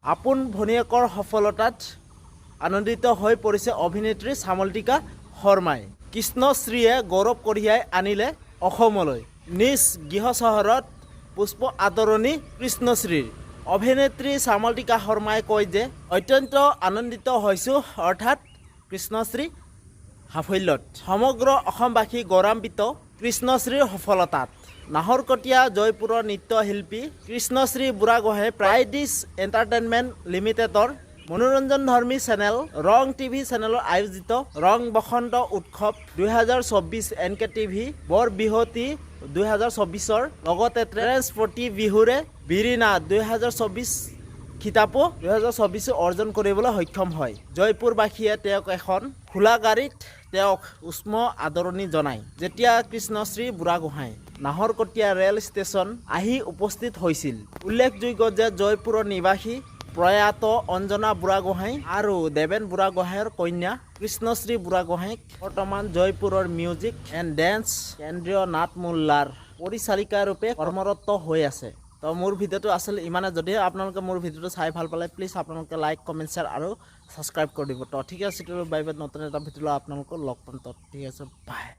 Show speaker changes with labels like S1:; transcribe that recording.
S1: আপোন ভনীয়েকৰ সফলতাত আনন্দিত হৈ পৰিছে অভিনেত্ৰী চামল্তিকা শৰ্মাই। কৃষ্ণশ্ৰীয়ে গৌৰৱ কঢ়িয়াই আনিলে অসমলৈ। নিজ গৃহ চহৰত পুষ্প আদৰণি কৃষ্ণশ্ৰীৰ। অভিনেত্ৰী চামল্তিকা শৰ্মাই কয় যে অত্যন্ত আনন্দিত হৈছোঁ, অৰ্থাৎ কৃষ্ণশ্ৰী সাফল্যত। সমগ্ৰ অসমবাসী গৌৰৱান্বিত কৃষ্ণশ্ৰীৰ সফলতাত। নাহৰকটীয়া জয়পুৰৰ নৃত্যশিল্পী কৃষ্ণশ্ৰী বুঢ়াগোহাঁই প্ৰাইডিছ এণ্টাৰটেইনমেণ্ট লিমিটেডৰ মনোৰঞ্জনধৰ্মী চেনেল ৰং টিভি চেনেলৰ আয়োজিত ৰং বসন্ত উৎসৱ 2024 এনকে টিভি বৰ বিহুতি 2024ৰ লগতে ট্ৰেন্সপতি বিহুৰে বিৰিণা 2024 খিতাপো 2024 অৰ্জন কৰিবলৈ সক্ষম হয়। জয়পুৰবাসীয়ে তেওঁক এখন খোলা গাড়ীত তেওঁক উষ্ম আদৰণি জনায়। যেতিয়া কৃষ্ণশ্ৰী বুঢ়াগোহাঁই নাহৰকটীয়া ৰেল ষ্টেচন আহি উপস্থিত হৈছিল। উল্লেখযোগ্য যে জয়পুৰৰ নিবাসী প্ৰয়াত অঞ্জনা বুঢ়াগোহাঁই আৰু দেৱেন বুঢ়াগোহাঁইৰ কন্যা কৃষ্ণশ্ৰী বুঢ়াগোহাঁইক বৰ্তমান জয়পুৰৰ মিউজিক এণ্ড ডেন্স কেন্দ্ৰীয় নাটমোল্লাৰ পৰিচালিকা ৰূপে কৰ্মৰত হৈ আছে। তো মোৰ ভিডিঅ'টো আচলতে ইমানে। যদিহে আপোনালোকে মোৰ ভিডিঅ'টো চাই ভাল পালে প্লিজ আপোনালোকে লাইক কমেণ্ট শ্বেয়াৰ আৰু ছাবস্ক্ৰাইব কৰি দিব। তো ঠিক আছে, বাই বাই। নতুন এটা ভিডিঅ' আপোনালোকক লগ পাম। তো ঠিক আছে, বাই।